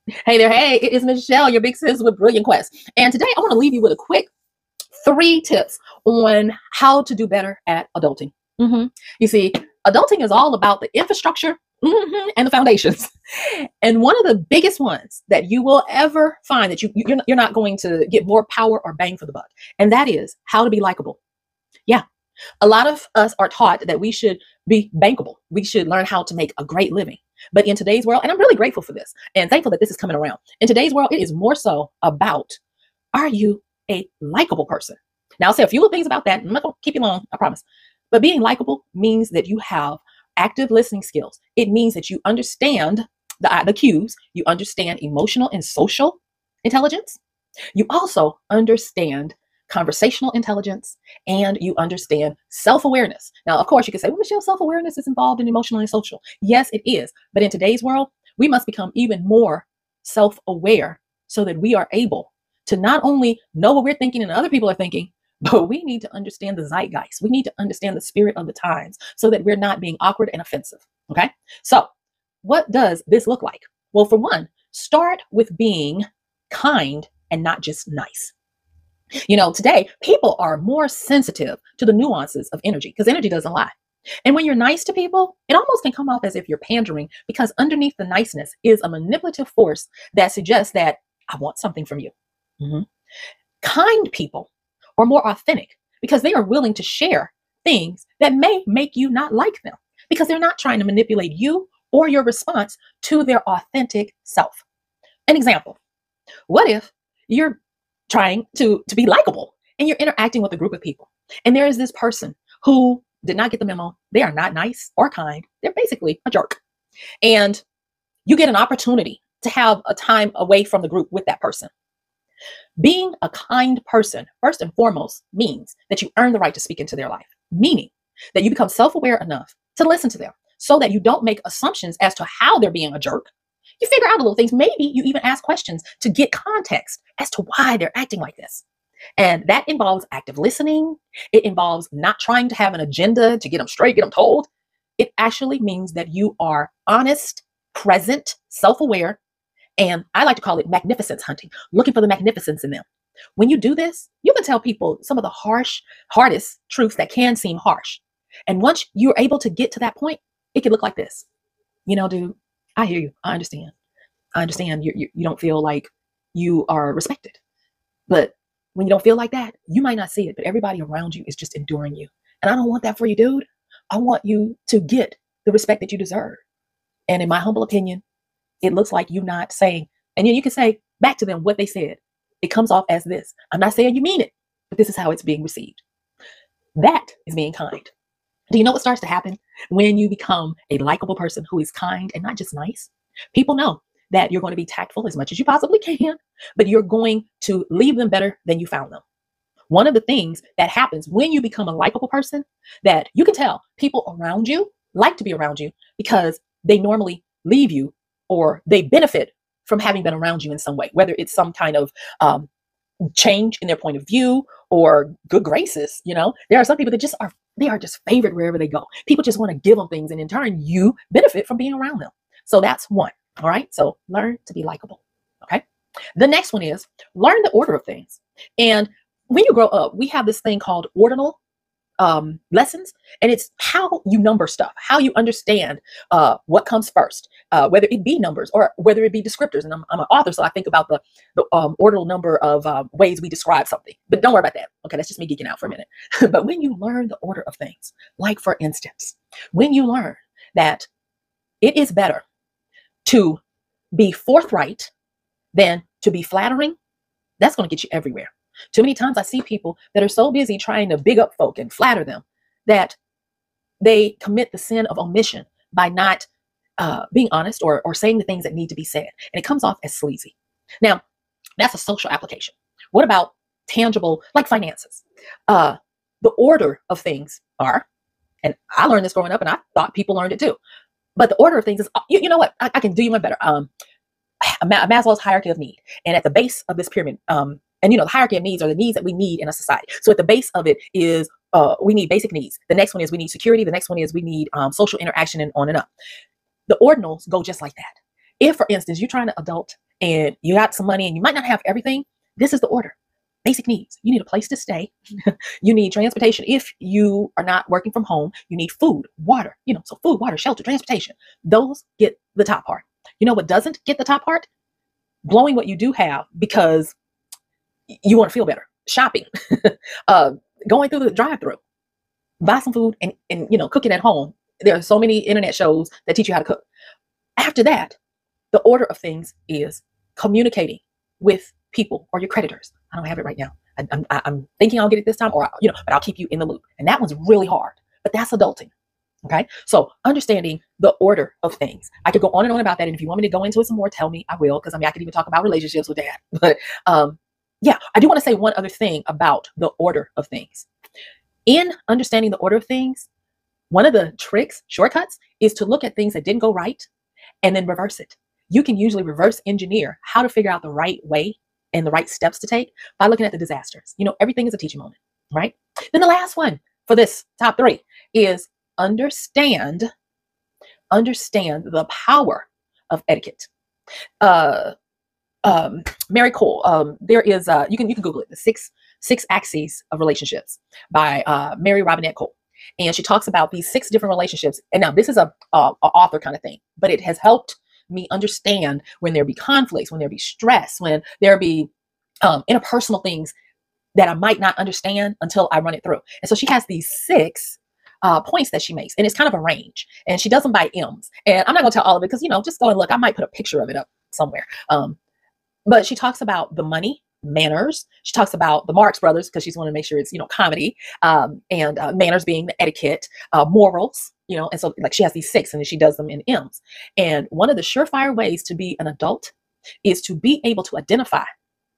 Hey there, hey, it is Michelle, your big sis with Brilliant Quest. And today I want to leave you with a quick 3 tips on how to do better at adulting. You see, adulting is all about the infrastructure and the foundations. And one of the biggest ones that you will ever find that you're not going to get more power or bang for the buck, and that is how to be likable. Yeah, a lot of us are taught that we should be bankable. We should learn how to make a great living. But in today's world, and I'm really grateful for this and thankful that this is coming around. In today's world, it is more so about, are you a likable person? Now, I'll say a few things about that. I'm not going to keep you long, I promise. But being likable means that you have active listening skills. It means that you understand the cues. You understand emotional and social intelligence. You also understand conversational intelligence, and you understand self-awareness. Now, of course, you can say, well, Michelle, self-awareness is involved in emotional and social. Yes, it is. But in today's world, we must become even more self-aware so that we are able to not only know what we're thinking and other people are thinking, but we need to understand the zeitgeist. We need to understand the spirit of the times so that we're not being awkward and offensive. Okay. So what does this look like? Well, for one, start with being kind and not just nice. You know, today people are more sensitive to the nuances of energy because energy doesn't lie. And when you're nice to people, it almost can come off as if you're pandering because underneath the niceness is a manipulative force that suggests that I want something from you. Mhm. Kind people are more authentic because they are willing to share things that may make you not like them because they're not trying to manipulate you or your response to their authentic self. An example, what if you're trying to be likable and you're interacting with a group of people and there is this person who did not get the memo? They are not nice or kind. They're basically a jerk. And you get an opportunity to have a time away from the group with that person. Being a kind person, first and foremost, means that you earn the right to speak into their life, meaning that you become self-aware enough to listen to them so that you don't make assumptions as to how they're being a jerk. You figure out a little things. Maybe you even ask questions to get context as to why they're acting like this. And that involves active listening. It involves not trying to have an agenda to get them straight, get them told. It actually means that you are honest, present, self-aware, and I like to call it magnificence hunting, looking for the magnificence in them. When you do this, you can tell people some of the hardest truths that can seem harsh. And once you're able to get to that point, it can look like this. You know, dude, I hear you. I understand. I understand you don't feel like you are respected. But when you don't feel like that, you might not see it, but everybody around you is just enduring you. And I don't want that for you, dude. I want you to get the respect that you deserve. And in my humble opinion, it looks like you not saying, and you can say back to them what they said. It comes off as this. I'm not saying you mean it, but this is how it's being received. That is being kind. Do you know what starts to happen when you become a likable person who is kind and not just nice? People know that you're going to be tactful as much as you possibly can, but you're going to leave them better than you found them. One of the things that happens when you become a likable person that you can tell people around you like to be around you because they normally leave you or they benefit from having been around you in some way, whether it's some kind of change in their point of view or good graces. You know, there are some people that they are just favored wherever they go. People just want to give them things, and in turn, you benefit from being around them. So that's one. All right. So learn to be likable. Okay. The next one is learn the order of things. And when you grow up, we have this thing called ordinal lessons, and it's how you number stuff, how you understand what comes first, whether it be numbers or whether it be descriptors. And I'm an author, so I think about the ordinal number of ways we describe something. But don't worry about that. Okay, that's just me geeking out for a minute. But when you learn the order of things, like for instance, when you learn that it is better to be forthright than to be flattering, that's going to get you everywhere. Too many times I see people that are so busy trying to big up folk and flatter them that they commit the sin of omission by not being honest or saying the things that need to be said. And it comes off as sleazy. Now, that's a social application. What about tangible, like finances? The order of things are, and I learned this growing up and I thought people learned it too, but the order of things is, you know what? I can do you one better. Maslow's hierarchy of need. And at the base of this pyramid, and you know, the hierarchy of needs are the needs that we need in a society. So at the base of it is we need basic needs. The next one is we need security. The next one is we need social interaction, and on and up. The ordinals go just like that. If, for instance, you're trying to adult and you got some money and you might not have everything, this is the order. Basic needs. You need a place to stay. You need transportation. If you are not working from home, you need food, water, so food, water, shelter, transportation. Those get the top part. You know what doesn't get the top part? Blowing what you do have because you want to feel better. Shopping, going through the drive-through, buy some food and cook it at home. There are so many internet shows that teach you how to cook. After that, the order of things is communicating with people or your creditors. I don't have it right now. I'm thinking I'll get it this time, or but I'll keep you in the loop. And that one's really hard, but that's adulting. Okay, so understanding the order of things. I could go on and on about that, and if you want me to go into it some more, tell me. I will, because I could even talk about relationships with that. But yeah, I do want to say one other thing about the order of things. In understanding the order of things, one of the tricks, shortcuts, is to look at things that didn't go right and then reverse it. You can usually reverse engineer how to figure out the right way and the right steps to take by looking at the disasters. Everything is a teaching moment, right? Then the last one for this top 3 is understand the power of etiquette. Mary Cole, there is you can Google it, the six axes of relationships by Mary Robinette Cole, and she talks about these 6 different relationships. And now this is a author kind of thing, but it has helped me understand when there be conflicts, when there be stress, when there be interpersonal things that I might not understand until I run it through. And so she has these 6 points that she makes, and it's kind of a range, and she does them by M's. And I'm not gonna tell all of it because just go and look. I might put a picture of it up somewhere. But she talks about the money, manners. She talks about the Marx Brothers because she's want to make sure it's comedy, and manners being the etiquette, morals, and so like she has these 6 and then she does them in M's. And one of the surefire ways to be an adult is to be able to identify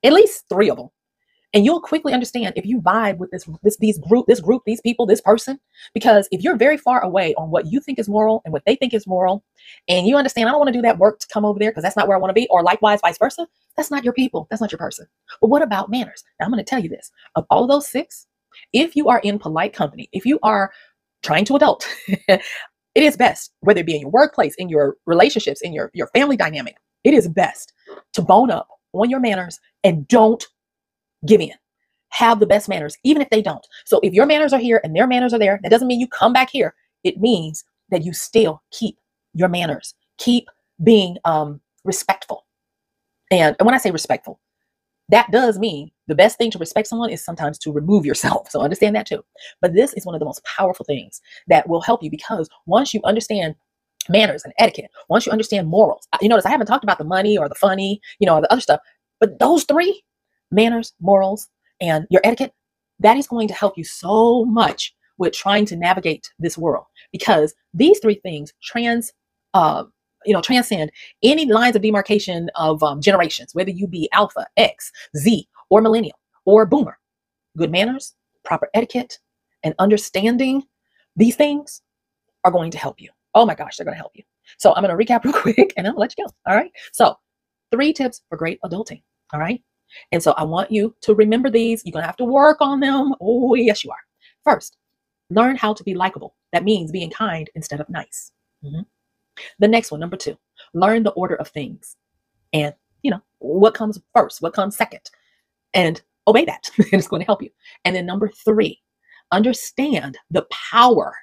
at least 3 of them. And you'll quickly understand if you vibe with this group, these people, this person. Because if you're very far away on what you think is moral and what they think is moral, and you understand, I don't want to do that work to come over there because that's not where I want to be, or likewise, vice versa, that's not your people. That's not your person. But what about manners? Now, I'm going to tell you this. Of all of those 6, if you are in polite company, if you are trying to adult, it is best, whether it be in your workplace, in your relationships, in your family dynamic, it is best to bone up on your manners and don't give in. Have the best manners, even if they don't. So if your manners are here and their manners are there, that doesn't mean you come back here. It means that you still keep your manners, keep being respectful. And when I say respectful, that does mean the best thing to respect someone is sometimes to remove yourself. So understand that too. But this is one of the most powerful things that will help you, because once you understand manners and etiquette, once you understand morals, you notice I haven't talked about the money or the funny, or the other stuff, but those 3, manners, morals, and your etiquette, that is going to help you so much with trying to navigate this world, because these 3 things transcend any lines of demarcation of generations, whether you be Alpha, X, Z, or Millennial, or Boomer. Good manners, proper etiquette, and understanding these things are going to help you. Oh my gosh, they're going to help you. So I'm going to recap real quick and I'm going to let you go. All right. So 3 tips for great adulting. All right. And so I want you to remember these. You're going to have to work on them. Oh, yes, you are. First, learn how to be likable. That means being kind instead of nice. The next one, number 2, learn the order of things. And, what comes first, what comes second, and obey that. And it's going to help you. And then number 3, understand the power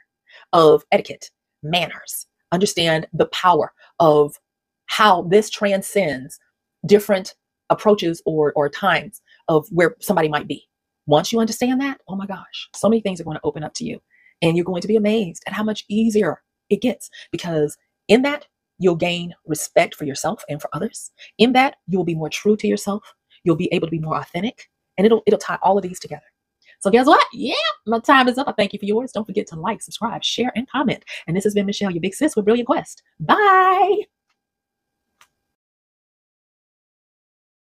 of etiquette, manners. Understand the power of how this transcends different approaches or times of where somebody might be. Once you understand that, oh my gosh, so many things are going to open up to you, and you're going to be amazed at how much easier it gets, because in that you'll gain respect for yourself and for others. In that you will be more true to yourself. You'll be able to be more authentic, and it'll tie all of these together. So guess what? Yeah, my time is up. I thank you for yours. Don't forget to like, subscribe, share, and comment. And this has been Michelle, your big sis with Brilliant Quest. Bye.